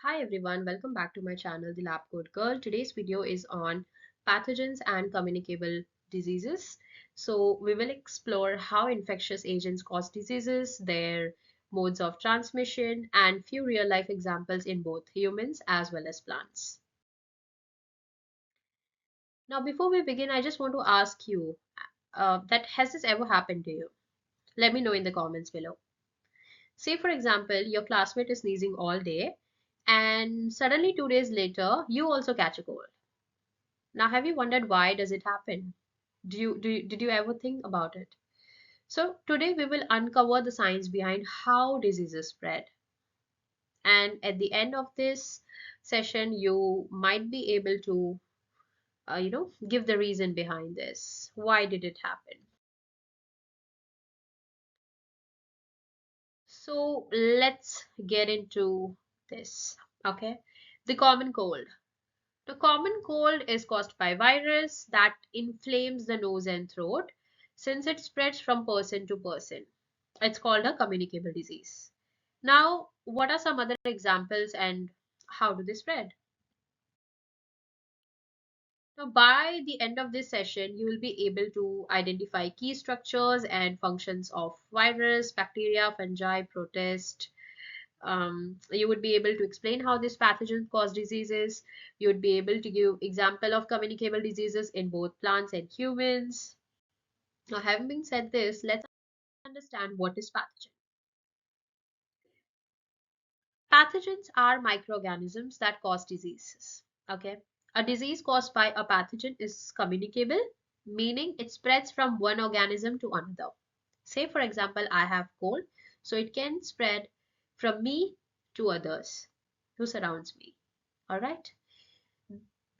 Hi everyone, welcome back to my channel, The Lab Coat Girl. Today's video is on pathogens and communicable diseases. So we will explore how infectious agents cause diseases, their modes of transmission, and few real life examples in both humans as well as plants. Now, before we begin, I just want to ask you that has this ever happened to you? Let me know in the comments below. Say, for example, your classmate is sneezing all day, and suddenly 2 days later, you also catch a cold. Now, have you wondered why does it happen? Did you ever think about it? So today we will uncover the science behind how diseases spread. And at the end of this session, you might be able to, give the reason behind this. Why did it happen? So let's get into this. Okay, the common cold. The common cold is caused by virus that inflames the nose and throat since it spreads from person to person. It's called a communicable disease. Now, what are some other examples and how do they spread? Now, by the end of this session, you will be able to identify key structures and functions of virus, bacteria, fungi, protist. You would be able to explain how these pathogens cause diseases. You would be able to give example of communicable diseases in both plants and humans. Now, having been said this, let's understand what is pathogen. Pathogens are microorganisms that cause diseases. Okay. A disease caused by a pathogen is communicable, meaning it spreads from one organism to another. Say, for example, I have cold, so it can spread from me to others who surrounds me. All right.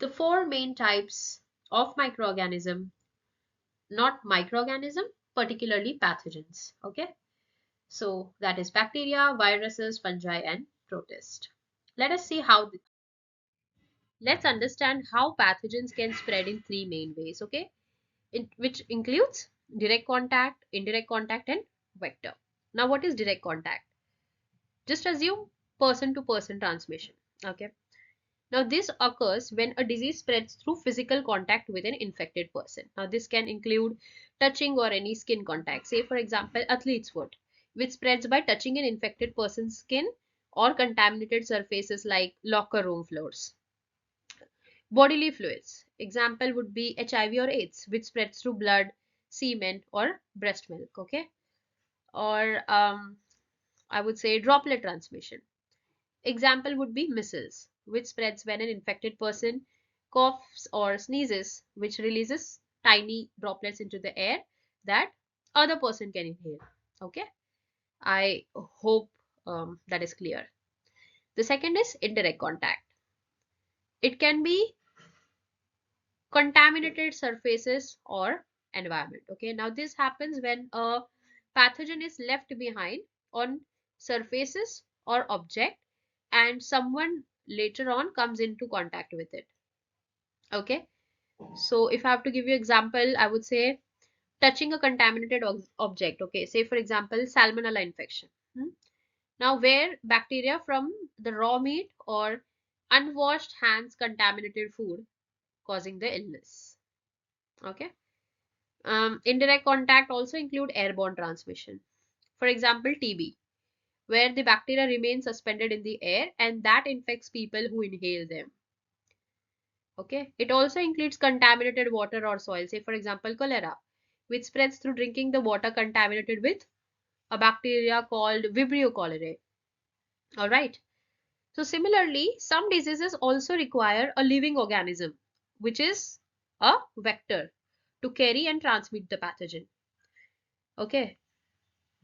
The four main types of microorganism, not microorganism, particularly pathogens. Okay. So that is bacteria, viruses, fungi, and protist. Let us see how Let's understand how pathogens can spread in three main ways, okay? Which includes direct contact, indirect contact, and vector. Now, what is direct contact? Just assume person to person transmission, okay? Now, this occurs when a disease spreads through physical contact with an infected person. Now, this can include touching or any skin contact. Say, for example, athlete's foot, which spreads by touching an infected person's skin or contaminated surfaces like locker room floors. Bodily fluids. Example would be HIV or AIDS, which spreads through blood, semen, or breast milk. Okay. Or I would say droplet transmission. Example would be measles, which spreads when an infected person coughs or sneezes, which releases tiny droplets into the air that other person can inhale. Okay. I hope that is clear. The second is indirect contact. It can be contaminated surfaces or environment. Okay, now this happens when a pathogen is left behind on surfaces or object and someone later on comes into contact with it. Okay, so if I have to give you example, I would say touching a contaminated object. Okay, say for example salmonella infection. Now where bacteria from the raw meat or unwashed hands contaminated food causing the illness. Okay. Indirect contact also include airborne transmission. For example, TB, where the bacteria remain suspended in the air and that infects people who inhale them. Okay. It also includes contaminated water or soil. Say, for example, cholera, which spreads through drinking the water contaminated with a bacteria called Vibrio cholerae. All right. So similarly, some diseases also require a living organism, which is a vector, to carry and transmit the pathogen. Okay.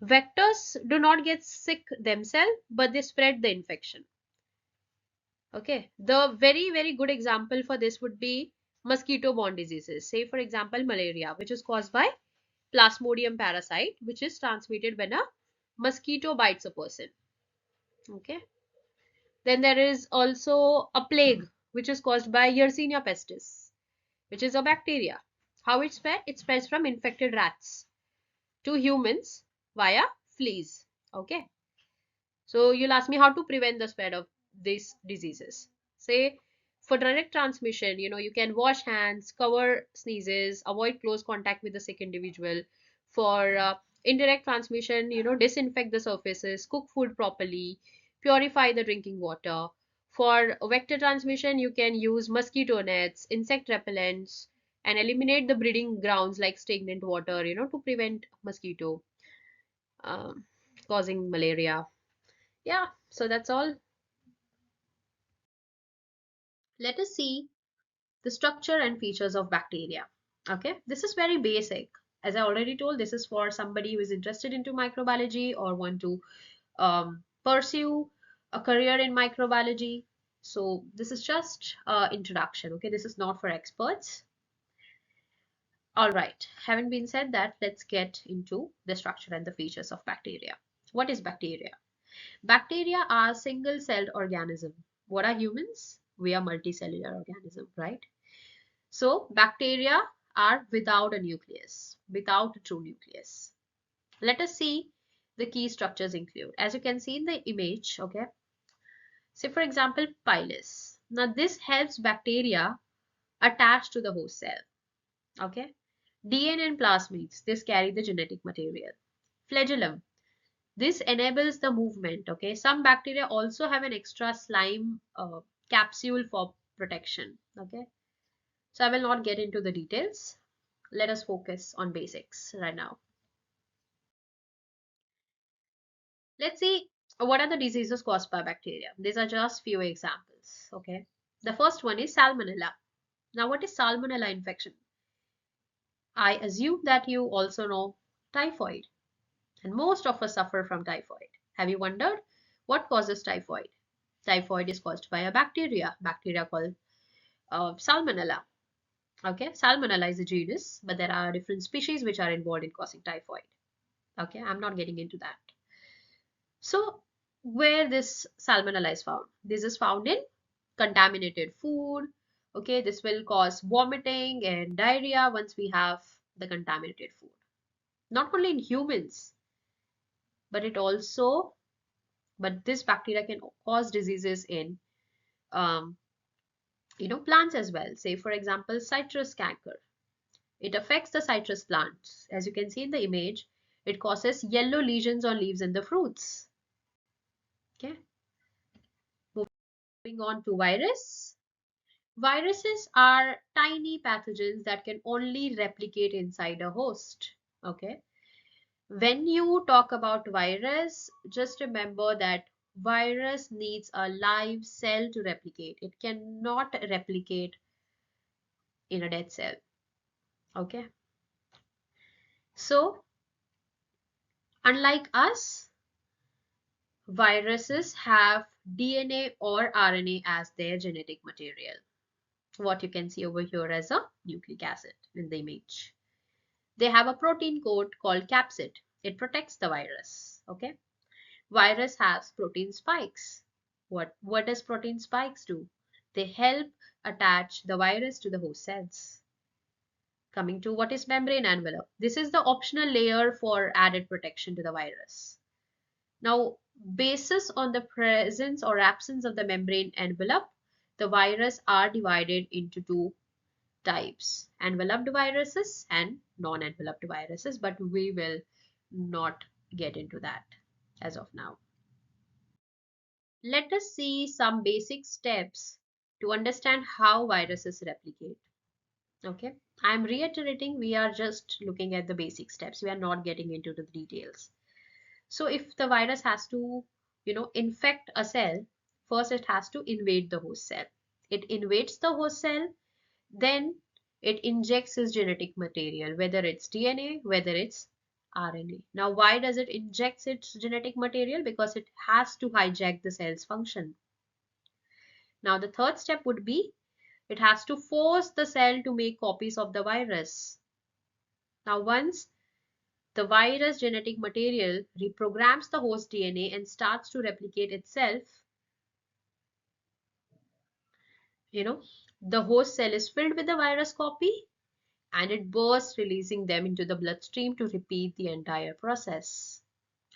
Vectors do not get sick themselves, but they spread the infection. Okay. The very good example for this would be mosquito-borne diseases. Say, for example, malaria, which is caused by Plasmodium parasite, which is transmitted when a mosquito bites a person. Okay. Then there is also a plague, which is caused by Yersinia pestis, which is a bacteria. How it spread? It spreads from infected rats to humans via fleas. Okay. So you'll ask me how to prevent the spread of these diseases. Say for direct transmission, you can wash hands, cover sneezes, avoid close contact with the sick individual. For indirect transmission, disinfect the surfaces, cook food properly, purify the drinking water. For vector transmission, you can use mosquito nets, insect repellents, and eliminate the breeding grounds like stagnant water, to prevent mosquito um, causing malaria. Yeah, so that's all. Let us see the structure and features of bacteria. Okay, this is very basic. As I already told, this is for somebody who is interested into microbiology or want to pursue a career in microbiology. So this is just introduction. Okay, this is not for experts. All right, having been said that, let's get into the structure and the features of bacteria. What is bacteria? Bacteria are single-celled organism. What are humans? We are multicellular organism, right? So bacteria are without a nucleus, without a true nucleus. Let us see the key structures include. As you can see in the image, okay. Say for example, pilus. Now this helps bacteria attach to the host cell, okay. DNA and plasmids, this carry the genetic material. Flagellum, this enables the movement, okay. Some bacteria also have an extra slime capsule for protection, okay. So I will not get into the details. Let us focus on basics right now. Let's see what are the diseases caused by bacteria. These are just few examples, okay. The first one is salmonella. Now what is salmonella infection? I assume that you also know typhoid, and most of us suffer from typhoid. Have you wondered what causes typhoid? Typhoid is caused by a bacteria called salmonella. Okay, salmonella is a genus, but there are different species which are involved in causing typhoid. Okay, I'm not getting into that. So where this salmonella is found? This is found in contaminated food. Okay, this will cause vomiting and diarrhea once we have the contaminated food. Not only in humans, but it also, but this bacteria can cause diseases in um, plants as well. Say for example, citrus canker. It affects the citrus plants. As you can see in the image, it causes yellow lesions on leaves and the fruits. Okay, moving on to virus. Viruses are tiny pathogens that can only replicate inside a host. Okay. When you talk about virus, just remember that virus needs a live cell to replicate. It cannot replicate in a dead cell. Okay. So, unlike us, viruses have DNA or RNA as their genetic material. What you can see over here as a nucleic acid in the image. They have a protein coat called capsid. It protects the virus. Okay. Virus has protein spikes. What does protein spikes do? They help attach the virus to the host cells. Coming to what is membrane envelope. This is the optional layer for added protection to the virus. Now, basis on the presence or absence of the membrane envelope, the virus are divided into two types, enveloped viruses and non-enveloped viruses, but we will not get into that as of now. Let us see some basic steps to understand how viruses replicate. Okay, I'm reiterating, we are just looking at the basic steps. We are not getting into the details. So if the virus has to, infect a cell, first it has to invade the host cell. It invades the host cell, then it injects its genetic material, whether it's DNA, whether it's RNA. Now, why does it inject its genetic material? Because it has to hijack the cell's function. Now, the third step would be it has to force the cell to make copies of the virus. Now, once the virus genetic material reprograms the host DNA and starts to replicate itself, the host cell is filled with the virus copy and it bursts, releasing them into the bloodstream to repeat the entire process.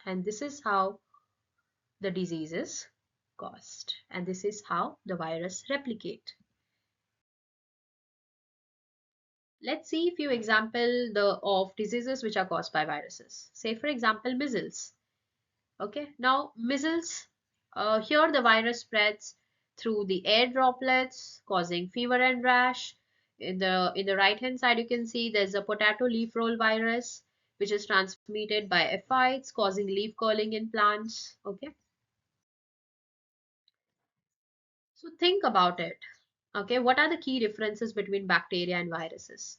And this is how the disease is caused. and this is how the virus replicate. Let's see a few example of diseases which are caused by viruses. Say for example measles. Okay, now measles, here the virus spreads through the air droplets, causing fever and rash. In the right hand side, you can see there's a potato leaf roll virus, which is transmitted by aphids, causing leaf curling in plants. Okay, so think about it. Okay, what are the key differences between bacteria and viruses?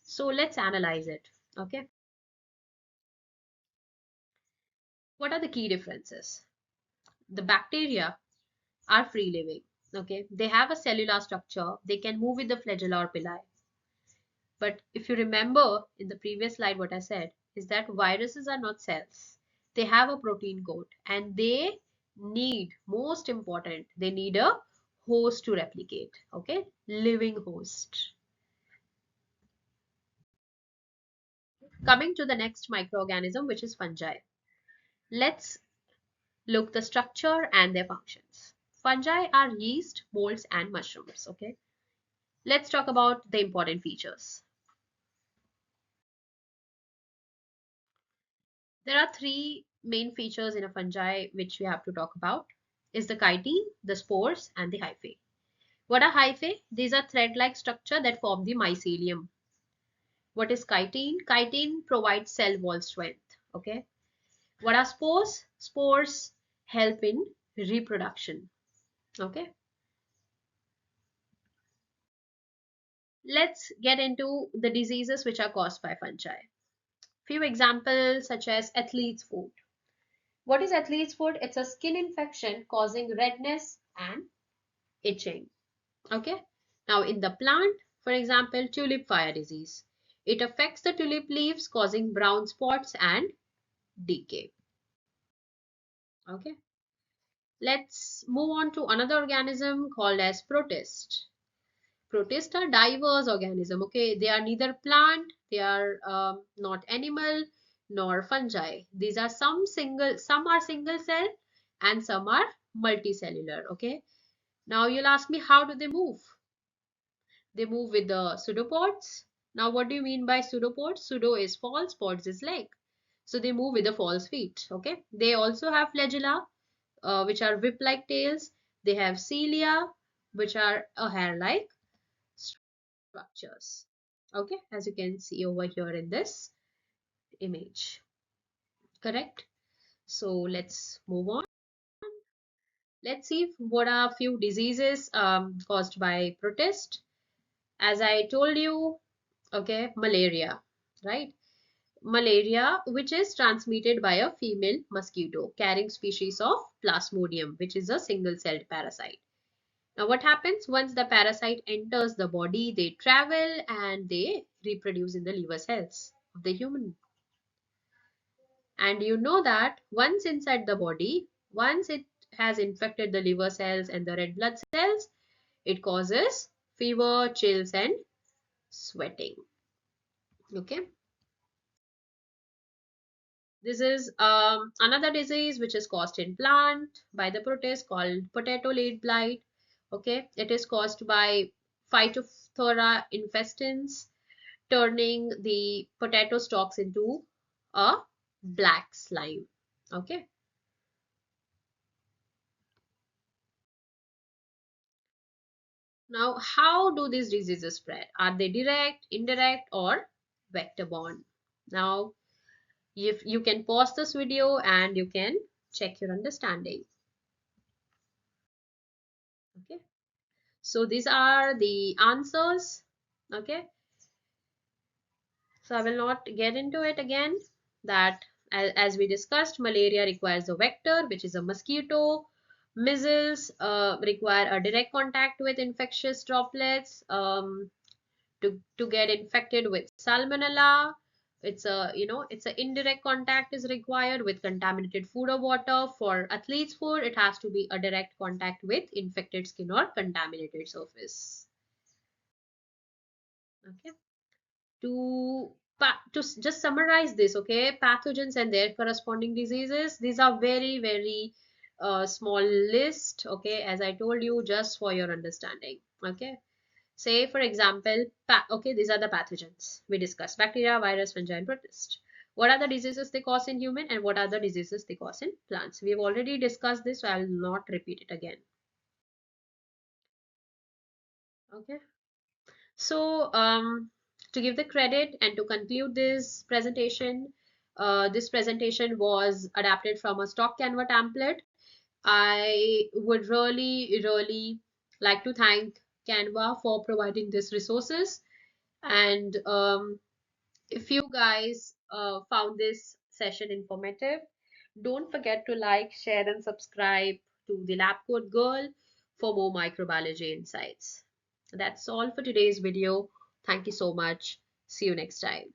So let's analyze it. Okay, what are the key differences? The bacteria are free living. Okay, they have a cellular structure, they can move with the flagella or villi. But if you remember in the previous slide, what I said is that viruses are not cells, they have a protein coat and they need, most important, they need a host to replicate. Okay, living host. Coming to the next microorganism, which is fungi. Let's look the structure and their functions. Fungi are yeast, molds and mushrooms. Okay, let's talk about the important features. There are three main features in a fungi which we have to talk about is the chitin, the spores and the hyphae. What are hyphae? These are thread-like structure that form the mycelium. What is chitin? Chitin provides cell wall strength. Okay. What are spores? Spores help in reproduction. Okay. Let's get into the diseases which are caused by fungi. Few examples such as athlete's foot. What is athlete's foot? It's a skin infection causing redness and itching. Okay. Now in the plant, for example, tulip fire disease. It affects the tulip leaves causing brown spots and decay. Okay. Let's move on to another organism called as protist. Protists are diverse organism. Okay. They are neither plant, they are not animal nor fungi. These are some are single cell and some are multicellular. Okay. Now you'll ask me, how do they move? They move with the pseudopods. Now, what do you mean by pseudopods? Pseudo is false, pods is leg. So they move with the false feet. Okay. They also have flagella, which are whip-like tails. They have cilia, which are a hair-like structures. Okay, as you can see over here in this image. Correct. So let's move on. Let's see what are a few diseases caused by protist. As I told you, okay, malaria, right? Malaria, which is transmitted by a female mosquito carrying species of Plasmodium, which is a single-celled parasite. Now, what happens once the parasite enters the body? They travel and they reproduce in the liver cells of the human. And you know that once inside the body, once it has infected the liver cells and the red blood cells, it causes fever, chills, and sweating. Okay. This is another disease which is caused in plant by the protist called potato leaf blight. Okay, it is caused by Phytophthora infestans, turning the potato stalks into a black slime. Okay, now how do these diseases spread? Are they direct, indirect, or vector borne? Now, if you can pause this video and you can check your understanding. Okay. So these are the answers. Okay. So I will not get into it again. That as we discussed, malaria requires a vector, which is a mosquito. Measles require a direct contact with infectious droplets to get infected with salmonella. It's a, it's an indirect contact is required with contaminated food or water. For athlete's foot, it has to be a direct contact with infected skin or contaminated surface. Okay. Just summarize this, okay, pathogens and their corresponding diseases, these are very a small list, okay, as I told you, just for your understanding. Okay, say for example, okay, these are the pathogens we discussed: bacteria, virus, fungi, and protist. What are the diseases they cause in human, and what are the diseases they cause in plants? We've already discussed this, so I will not repeat it again. Okay, so to give the credit and to conclude this presentation was adapted from a stock Canva template. I would really like to thank Canva for providing these resources. And if you guys found this session informative, don't forget to like, share, and subscribe to the Lab Coat Girl for more microbiology insights. That's all for today's video. Thank you so much. See you next time.